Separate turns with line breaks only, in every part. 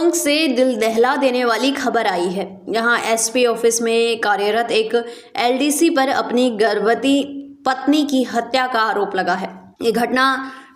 टोंक से दिल दहला देने वाली खबर आई है। यहां एसपी ऑफिस में कार्यरत एक एलडीसी पर अपनी गर्भवती पत्नी की हत्या का आरोप लगा है। ये घटना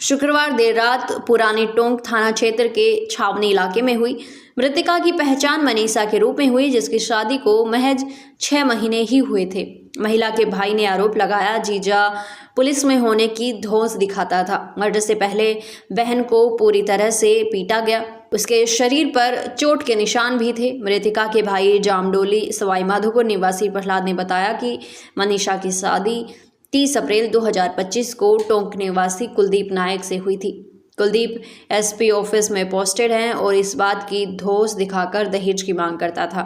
शुक्रवार देर रात पुरानी टोंक थाना क्षेत्र के छावनी इलाके में हुई। मृतका की पहचान मनीषा के रूप में हुई, जिसकी शादी को महज 6 महीने ही हुए थे। महिला के भाई ने आरोप लगाया, जीजा पुलिस में होने की धौंस दिखाता था। मर्डर से पहले बहन को पूरी तरह से पीटा गया। उसके शरीर पर चोट के निशान भी थे। मृतका के भाई जामडोली सवाई माधोपुर निवासी प्रहलाद ने बताया कि मनीषा की शादी 30 अप्रैल 2025 को टोंक निवासी कुलदीप नायक से हुई थी। कुलदीप एसपी ऑफिस में पोस्टेड हैं और इस बात की धौंस दिखाकर दहेज की मांग करता था।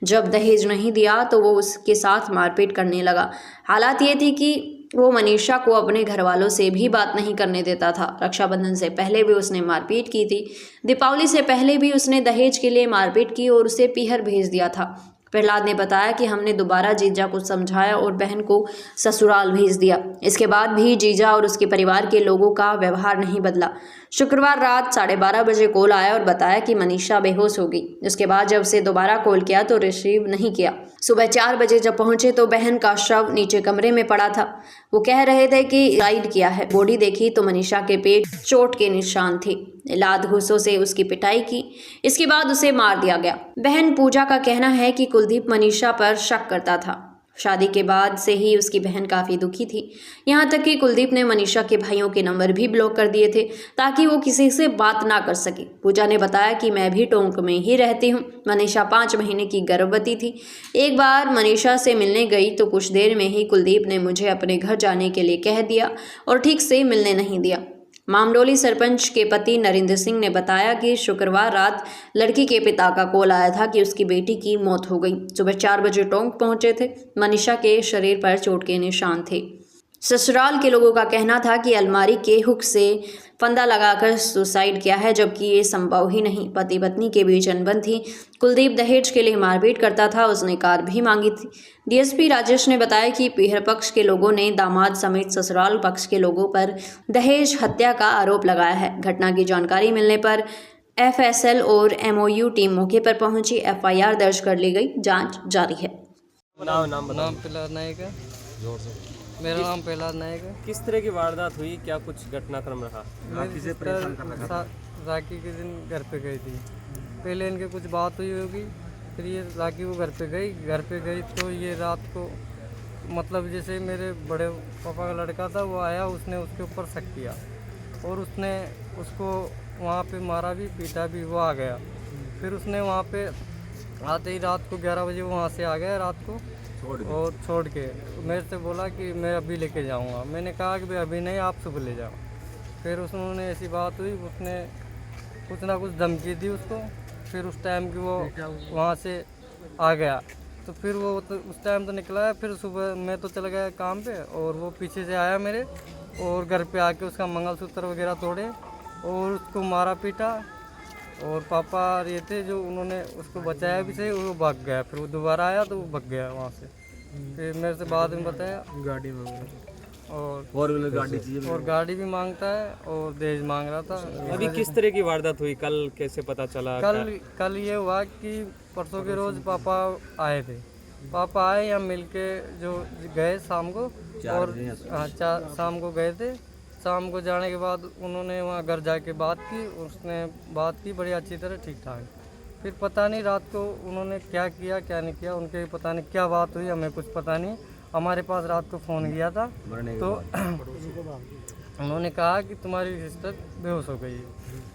जब दहेज नहीं दिया तो वो उसके साथ मारपीट करने लगा। हालात ये थी कि वो मनीषा को अपने घर वालों से भी बात नहीं करने देता था। रक्षाबंधन से पहले भी उसने मारपीट की थी। दीपावली से पहले भी उसने दहेज के लिए मारपीट की और उसे पीहर भेज दिया था। प्रहलाद ने बताया कि हमने दोबारा जीजा को समझाया और बहन को ससुराल भेज दिया। इसके बाद भी जीजा और उसके परिवार के लोगों का व्यवहार नहीं बदला। शुक्रवार रात 12:30 बजे कॉल आया और बताया कि मनीषा बेहोश हो गई। उसके बाद जब उसे दोबारा कॉल किया तो रिसीव नहीं किया। सुबह 4 बजे जब पहुंचे तो बहन का शव नीचे कमरे में पड़ा था। वो कह रहे थे कि सुसाइड किया है। बॉडी देखी तो मनीषा के पेट चोट के निशान थे। लात घूंसों से उसकी पिटाई की। इसके बाद उसे मार दिया गया। बहन पूजा का कहना है कि कुलदीप मनीषा पर शक करता था। शादी के बाद से ही उसकी बहन काफ़ी दुखी थी। यहाँ तक कि कुलदीप ने मनीषा के भाइयों के नंबर भी ब्लॉक कर दिए थे ताकि वो किसी से बात ना कर सके। पूजा ने बताया कि मैं भी टोंक में ही रहती हूँ। मनीषा 5 महीने की गर्भवती थी। एक बार मनीषा से मिलने गई तो कुछ देर में ही कुलदीप ने मुझे अपने घर जाने के लिए कह दिया और ठीक से मिलने नहीं दिया। मामडोली सरपंच के पति नरेंद्र सिंह ने बताया कि शुक्रवार रात लड़की के पिता का कॉल आया था कि उसकी बेटी की मौत हो गई। सुबह 4 बजे टोंक पहुंचे थे। मनीषा के शरीर पर चोट के निशान थे। ससुराल के लोगों का कहना था कि अलमारी के हुक से फंदा लगाकर सुसाइड किया है, जबकि ये संभव ही नहीं। पति पत्नी के बीच अनबन थी। कुलदीप दहेज के लिए मारपीट करता था। उसने कार भी मांगी थी। डीएसपी राजेश ने बताया कि पीहर पक्ष के लोगों ने दामाद समेत ससुराल पक्ष के लोगों पर दहेज हत्या का आरोप लगाया है। घटना की जानकारी मिलने पर एफएसएल और एमओयू टीम मौके पर पहुंची। एफआईआर दर्ज कर ली गई। जांच जारी है।
नाम प्रहलाद नायक है। मेरा नाम प्रहलाद नायक है।
किस तरह की वारदात हुई, क्या कुछ घटनाक्रम रहा?
राखी के दिन घर पे गई थी। पहले इनके कुछ बात हुई होगी, फिर ये राखी को घर पे गई तो ये रात को मतलब जैसे मेरे बड़े पापा का लड़का था वो आया, उसने उसके ऊपर शक किया और उसने उसको वहाँ पे मारा भी, पीटा भी। वो आ गया, फिर उसने वहाँ पे आते ही रात को 11 बजे वहाँ से आ गया रात को और छोड़ के मेरे से बोला कि मैं अभी लेके जाऊंगा। मैंने कहा कि भाई अभी नहीं, आप सुबह ले जाओ। फिर उन्होंने ऐसी बात हुई, उसने कुछ ना कुछ धमकी दी उसको। फिर उस टाइम की वो वहाँ से आ गया तो फिर वो तो उस टाइम तो निकला है। फिर सुबह मैं तो चला गया काम पे और वो पीछे से आया मेरे और घर पे आके उसका मंगलसूत्र वगैरह तोड़े और उसको मारा पीटा। और पापा ये थे जो उन्होंने उसको बचाया भी सही और वो भाग गया। फिर वो दोबारा आया तो वो भाग गया वहाँ से। फिर मेरे से बाद में बताया
गाड़ी में
और गाड़ी चाहिए और गाड़ी भी मांगता है और दहेज मांग रहा था।
अभी किस तरह की वारदात हुई, कल कैसे पता चला?
कल ये हुआ कि परसों के रोज पापा आए थे। पापा आए यहाँ मिल के जो गए शाम को और शाम को गए थे। शाम को जाने के बाद उन्होंने वहाँ घर जाके बात की। उसने बात की बड़ी अच्छी तरह, ठीक ठाक। फिर पता नहीं रात को उन्होंने क्या किया क्या नहीं किया, उनके पता नहीं क्या बात हुई, हमें कुछ पता नहीं। हमारे पास रात को फ़ोन किया था तो उन्होंने कहा कि तुम्हारी सिस्टर बेहोश हो गई है।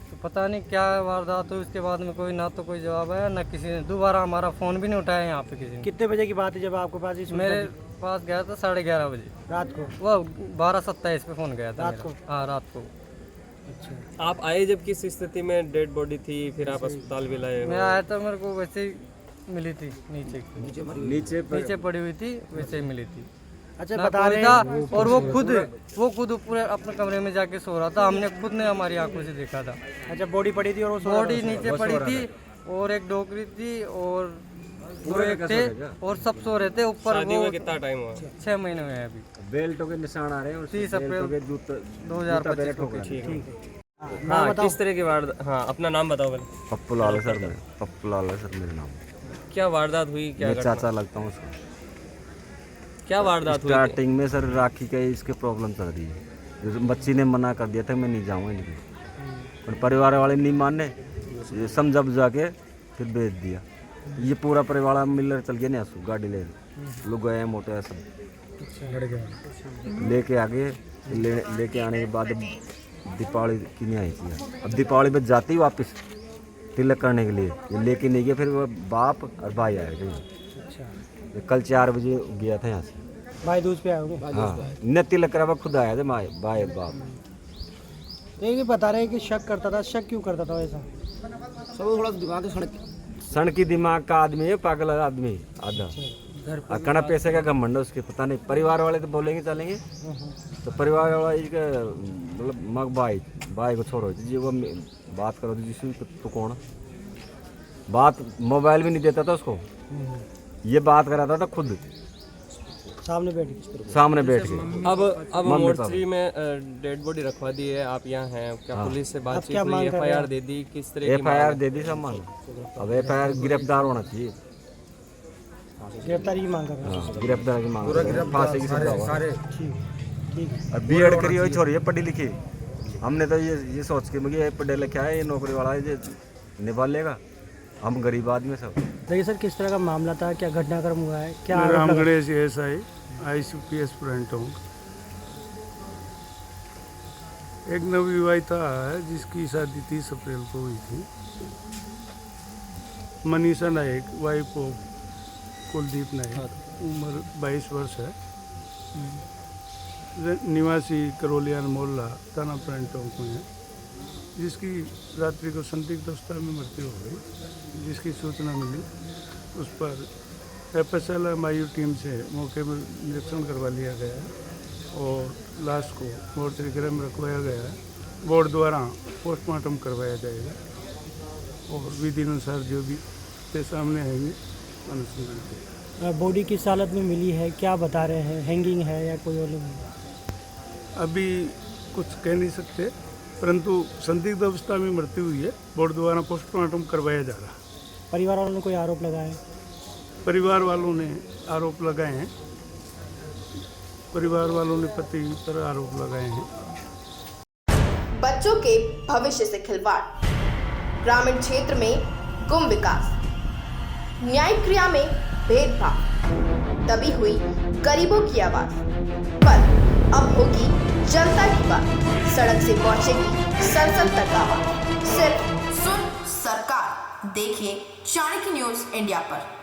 तो पता नहीं क्या वारदात हुई। उसके बाद में कोई ना तो कोई जवाब आया, ना किसी ने दोबारा हमारा फ़ोन भी नहीं उठाया यहाँ पे किसी ने।
कितने बजे की बात है जब आपके पास?
मेरे पास गया था 11:30 बजे
रात को।
वो 12:27 पे फ़ोन गया था
रात को।
हाँ रात को।
अच्छा, आप आए जब किस स्थिति में डेड बॉडी थी, फिर आप अस्पताल भी लाए?
मैं आया था, मेरे को वैसे ही मिली थी, नीचे पड़ी हुई थी, वैसे ही मिली थी।
अच्छा, बता रहे
था। और वो खुद ऊपर अपने कमरे में जाके सो रहा था। हमने खुद ने हमारी आंखों से देखा था।
अच्छा, बॉडी पड़ी थी और
बॉडी नीचे पड़ी थी और एक डोकरी थी और वो एक थे और सब सो रहे थे ऊपर।
वो कितना टाइम हुआ?
6 महीने हुए हैं अभी।
बेल्टों के निशान आ रहे हैं और
30 अप्रैल 2025 को।
हाँ किस तरह की वारदात, हाँ अपना नाम बताओ पहले।
पप्पू लाल है सर, पप्पू लाल है सर मेरा नाम।
क्या वारदात हुई, क्या
मैं
घटना?
चाचा लगता हूँ उसका।
क्या वारदात हुई?
स्टार्टिंग में सर राखी का इसके प्रॉब्लम चल रही है। जैसे बच्ची ने मना कर दिया था मैं नहीं जाऊँगा इनके, पर परिवार वाले नहीं माने, समझा बुझा के फिर भेज दिया। ये पूरा परिवार मिलकर चल गया ना, गाड़ी ले लोग गए मोटे सब लेके आगे। लेके आने के बाद दीपावली की नहीं आई थी। अब दीपावली पे जाती ही वापस तिलक करने के लिए, ये लेके नहीं गया। फिर वो बाप और भाई आए थे। ये कल 4 बजे गया था यहाँ से।
भाई दूज पे आए होंगे।
हाँ न तिलक करा हुआ खुद आया था भाई बाप।
ये बता रहे हैं कि शक करता था, शक क्यों करता था वैसा?
सब थोड़ा दिमाग
सण की दिमाग का आदमी है, पागल आदमी आधा। कना पैसे का घमंड है उसके, पता नहीं। परिवार वाले तो बोलेंगे चलेंगे, तो परिवार वाले मतलब मग भाई को छोड़ो जी, वो बात करो जिससे तो कौन बात, मोबाइल भी नहीं देता था उसको। ये बात कराता था खुद सामने बैठ के।
अब मोर्चरी में डेड बॉडी रखवा दी है, आप यहाँ हैं, क्या पुलिस से बातचीत हुई, FIR दे दी, किस तरह की
FIR दे दी सब मान। अब FIR गिरफ्तार होना चाहिए,
गिरफ्तारी की मांग कर रहे हैं।
गिरफ्तार की मांग, फांसी की सजा हुआ।
ठीक है।
अब B.Ed करी हुई छोरी है, पढ़ी लिखी। हमने तो ये सोच के मुझे पढ़े लिखा है, ये नौकरी वाला है, ये निभा लेगा। हम गरीब आदमी सब।
देखिए सर, किस तरह का मामला था, क्या घटनाक्रम हुआ है, क्या
मैं
आरोप
राम
लगा?
गणेश SI ICPS प्रेजेंट हूँ। एक नवविवाहिता है जिसकी शादी 30 अप्रैल को हुई थी। मनीषा नायक, वाइफ ऑफ कुलदीप नायक, उम्र 22 वर्ष है, निवासी करोलियान मोहल्ला, थाना प्रेजेंट टोंक में है, जिसकी रात्रि को संदिग्ध अवस्था में मृत्यु हो गई। जिसकी सूचना मिली उस पर FSL MIU टीम से मौके पर निरीक्षण करवा लिया गया है और लाश को मोर्चरी गृह में रखवाया गया है। बोर्ड द्वारा पोस्टमार्टम करवाया जाएगा और विधि अनुसार जो भी के सामने आएंगे अनुसंधान।
बॉडी किस हालत में मिली है, क्या बता रहे हैं, हैंगिंग है या कोई और?
अभी कुछ कह नहीं सकते, परंतु संदिग्ध अवस्था में मृत्यु हुई है। बोर्ड द्वारा पोस्टमार्टम करवाया जा रहा है।
परिवार वालों ने कोई आरोप लगाया है?
परिवार वालों ने आरोप लगाए हैं। परिवार वालों ने पति पर आरोप लगाए हैं।
बच्चों के भविष्य से खिलवाड़, ग्रामीण क्षेत्र में गुम विकास, न्यायिक क्रिया में भेदभाव, दबी हुई गरीबों की आवाज, पर अब होगी जनता की बात। सड़क से पहुंचेगी संसद तक आवाज। सिर्फ सुन सरकार, देखिए चाणक्य न्यूज इंडिया पर।